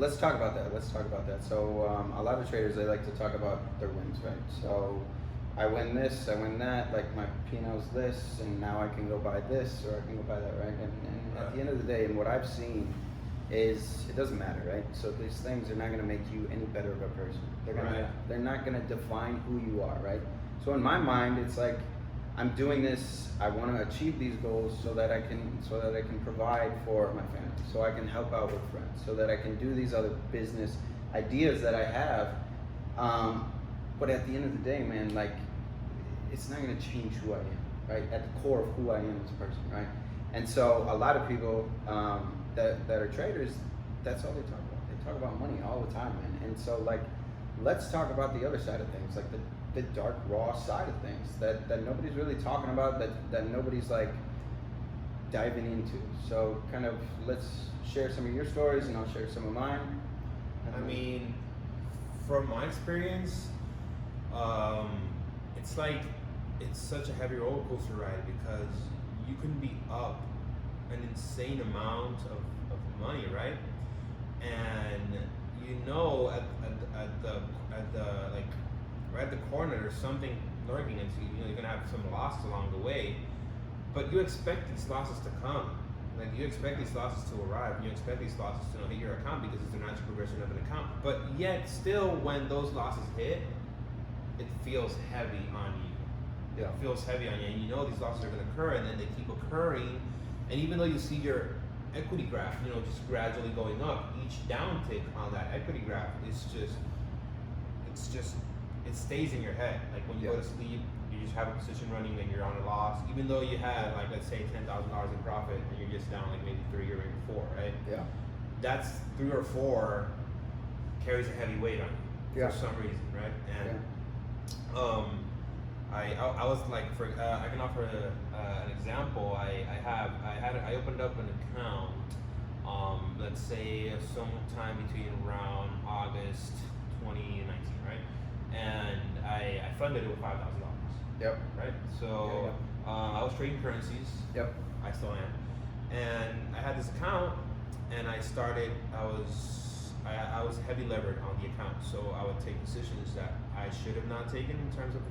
let's talk about that. Let's talk about that. So a lot of traders, they like to talk about their wins, right? So I win this, I win that, like my P&L's this, and now I can go buy this or I can go buy that, right? And at the end of the day, and what I've seen is it doesn't matter, right? So these things are not going to make you any better of a person. They're not going to define who you are, right? So in my mind, it's like I'm doing this. I want to achieve these goals so that I can provide for my family, so I can help out with friends, so that I can do these other business ideas that I have. But at the end of the day, man, like it's not going to change who I am, right? At the core of who I am as a person, right? And so a lot of people that are traders, that's all they talk about. They talk about money all the time, man. And so like, let's talk about the other side of things, like the dark, raw side of things that nobody's really talking about, that nobody's like diving into. So kind of let's share some of your stories and I'll share some of mine. I mean, from my experience, it's like, it's such a heavy roller coaster ride because you can be up an insane amount of money, right? And you know at the like right at the corner there's something lurking into you. You know, you're gonna have some losses along the way, but you expect these losses to come. Like you expect these losses to arrive, and you expect these losses to hit your account because it's the natural progression of an account. But yet still, when those losses hit, it feels heavy on you. It feels heavy on you, and you know these losses are going to occur, and then they keep occurring. And even though you see your equity graph, you know, just gradually going up, each downtick on that equity graph is it stays in your head. Like when you go to sleep, you just have a position running and you're on a loss, even though you had like, let's say $10,000 in profit, and you're just down like maybe 3 or maybe 4, right? Yeah. That's 3 or 4 carries a heavy weight on you for some reason, right? And I was like, I can offer an example. I opened up an account, let's say sometime between around August 2019, right? And I funded it with $5,000. Yep. Right. So I was trading currencies. Yep. I still am. And I had this account, and I was heavy levered on the account. So I would take decisions that I should have not taken in terms of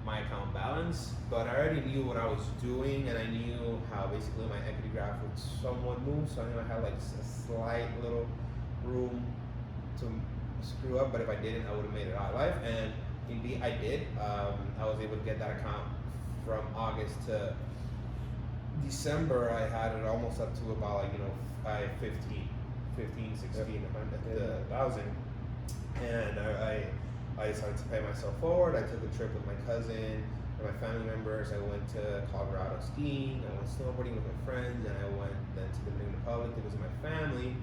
my account balance, but I already knew what I was doing, and I knew how basically my equity graph would somewhat move. So I knew I had like a slight little room to screw up, but if I didn't, I would have made it out alive. And indeed, I did. I was able to get that account from August to December. I had it almost up to about like 15, 16, thousand, and I decided to pay myself forward. I took a trip with my cousin and my family members. I went to Colorado skiing. I went snowboarding with my friends, and I went then to the Dominican Republic to visit my family.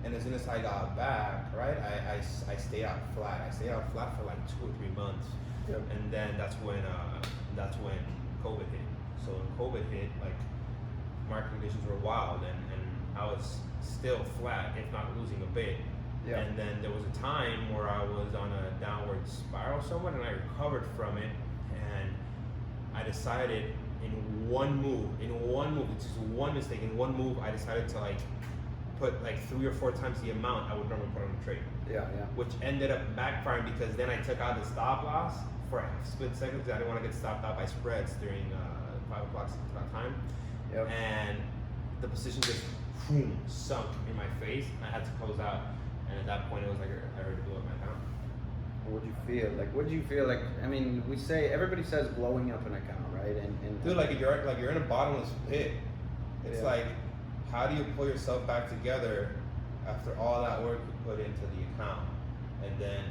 And as soon as I got back, right, I stayed out flat. I stayed out flat for like 2 or 3 months, and then that's when COVID hit. So when COVID hit, like market conditions were wild, and I was still flat, if not losing a bit. Yeah. And then there was a time where I was on a downward spiral somewhat, and I recovered from it, and I decided in one move, it's just one mistake, in one move, I decided to like put like 3 or 4 times the amount I would normally put on a trade. Which ended up backfiring because then I took out the stop loss for a split second because I didn't want to get stopped out by spreads during 5 o'clock, 6 o'clock time. And the position just sunk in my face. I had to close out. And at that point, it was like I already blew up my account. What did you feel like? I mean, everybody says blowing up an account, right? And dude, like you're in a bottomless pit. It's like, how do you pull yourself back together after all that work you put into the account, and then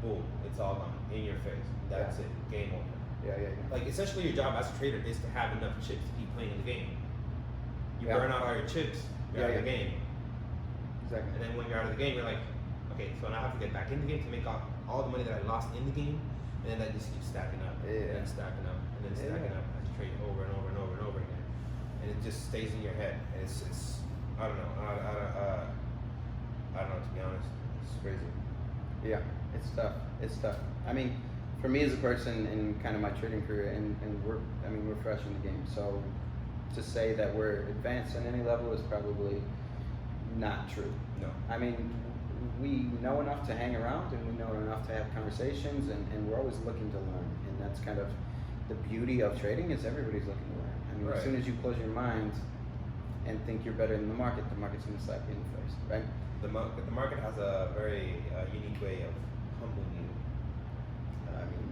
boom, it's all gone in your face. That's it, game over. Like essentially, your job as a trader is to have enough chips to keep playing in the game. You burn out all your chips, you're out of the game. Exactly. And then when you're out of the game, you're like, okay, so now I have to get back in the game to make up all the money that I lost in the game, and then that just keeps stacking up, and stacking up, and then stacking up. I have to trade over and over and over and over again, and it just stays in your head. And it's I don't know, I don't know, to be honest, it's crazy. Yeah, it's tough. I mean, for me as a person in kind of my trading career, and we're fresh in the game, so to say that we're advanced on any level is probably not true. No. I mean, we know enough to hang around and we know enough to have conversations, and we're always looking to learn. And that's kind of the beauty of trading, is everybody's looking to learn. I mean, Right. as soon as you close your mind and think you're better than the market's going to slap you in the face, right? The market has a very unique way of humbling you. I mean,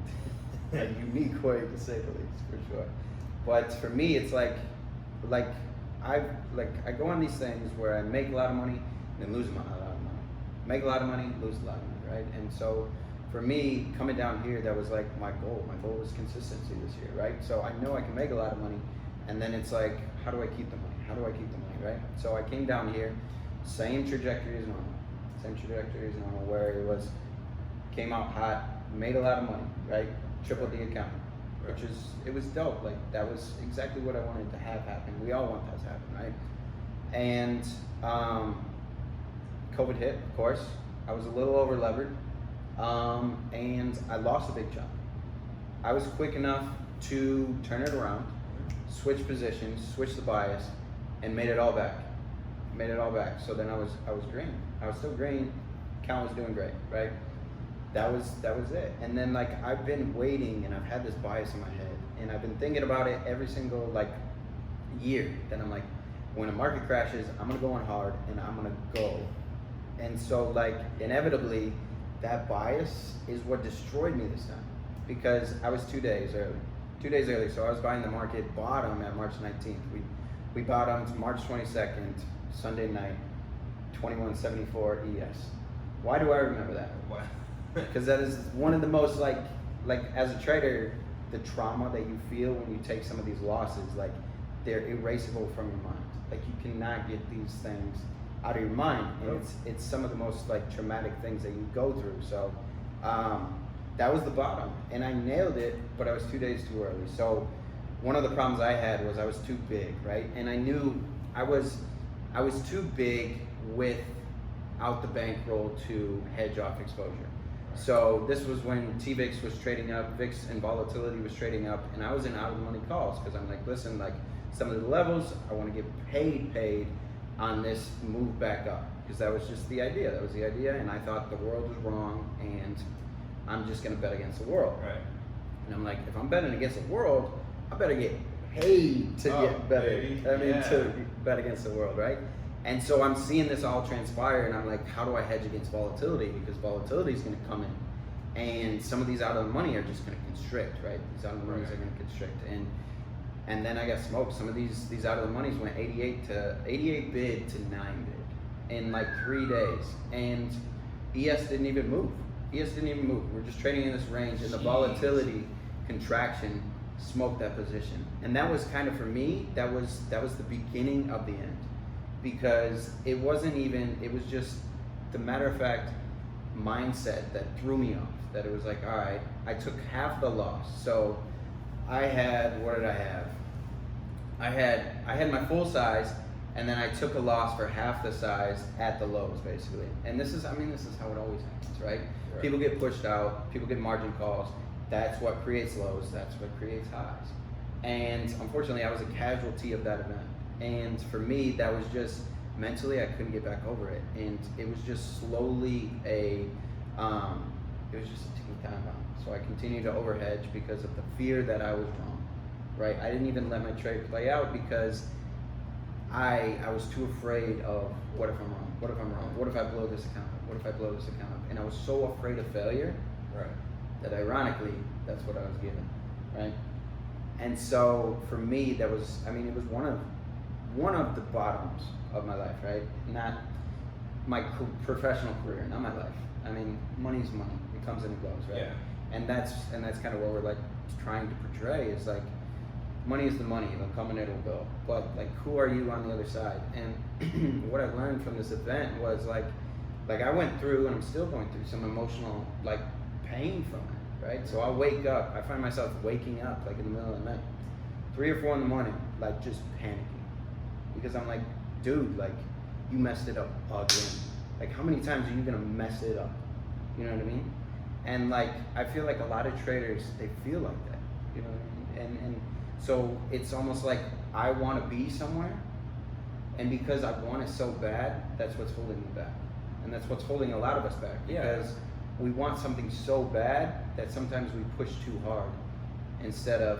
a unique way to say the least, for sure. But for me, it's like I go on these things where I make a lot of money and then lose a lot of money. Make a lot of money, lose a lot of money, right? And so for me, coming down here, that was like my goal. My goal was consistency this year, right? So I know I can make a lot of money, and then it's like, how do I keep the money? How do I keep the money, right? So I came down here, same trajectory as normal, where it was, came out hot, made a lot of money, right? Tripled the account, which is, it was dope. Like, that was exactly what I wanted to have happen. We all want that to happen, right? And COVID hit, of course. I was a little over levered, and I lost a big chunk. I was quick enough to turn it around, switch positions, switch the bias, and made it all back. So then I was green. I was still green. Account was doing great, right? That was it. And then, like, I've been waiting, and I've had this bias in my head, and I've been thinking about it every single year. Then I'm like, when a market crashes, I'm gonna go on hard, and I'm gonna go. And so, inevitably, that bias is what destroyed me this time, because I was 2 days early. So I was buying the market bottom at March 19th. We bottomed March 22nd, Sunday night, 2174 ES. Why do I remember that? Why? Because that is one of the most, like as a trader, the trauma that you feel when you take some of these losses, they're erasable from your mind. You cannot get these things out of your mind, and it's some of the most traumatic things that you go through. So that was the bottom, and I nailed it, but I was 2 days too early. So one of the problems I had was I was too big, right? And I knew I was too big without the bankroll to hedge off exposure. So this was when TVIX was trading up, VIX and volatility was trading up, and I was in out of the money calls, because I'm like, listen, some of the levels, I want to get paid on this move back up, because that was just the idea. That was the idea, and I thought the world was wrong, and I'm just gonna bet against the world. Right. And I'm like, if I'm betting against the world, I better get paid to get better. Baby. To bet against the world, right? And so I'm seeing this all transpire, and I'm like, how do I hedge against volatility? Because volatility is gonna come in, and some of these out of the money are just gonna constrict, right? These out of the monies are gonna constrict, and then I got smoked. Some of these out of the monies went 88 bid to 9 bid in 3 days, and ES didn't even move. We're just trading in this range, and the volatility contraction smoked that position. And that was kind of, for me, that was the beginning of the end, because it was just the matter of fact mindset that threw me off. That it was like, all right, I took half the loss. So I had, what did I have? I had my full size, and then I took a loss for half the size at the lows, basically. And this is how it always happens, right? People get pushed out, people get margin calls. That's what creates lows, that's what creates highs. And unfortunately, I was a casualty of that event. And for me, that was just, mentally, I couldn't get back over it. And it was just slowly it was just a ticking time bomb. So I continued to overhedge because of the fear that I was wrong, right? I didn't even let my trade play out because I was too afraid of, what if I'm wrong? What if I'm wrong? What if I blow this account up? What if I blow this account up? And I was so afraid of failure that ironically, that's what I was given, right? And so for me, it was one of the bottoms of my life, right? Not my professional career, not my life. I mean, money's money. It comes and it goes, right? Yeah. And that's kind of what we're trying to portray is money is the money. It'll come and it'll go. But who are you on the other side? And what I learned from this event was I went through, and I'm still going through some emotional pain from it, right? So I'll wake up. I find myself waking up in the middle of the night, 3 or 4 in the morning, just panicking, because I'm like, dude, you messed it up again. How many times are you gonna mess it up? You know what I mean? And I feel like a lot of traders, they feel like that. You know what I mean? And so it's almost like I want to be somewhere, And because I want it so bad, that's what's holding me back. And that's what's holding a lot of us back. Yeah. Because we want something so bad that sometimes we push too hard instead of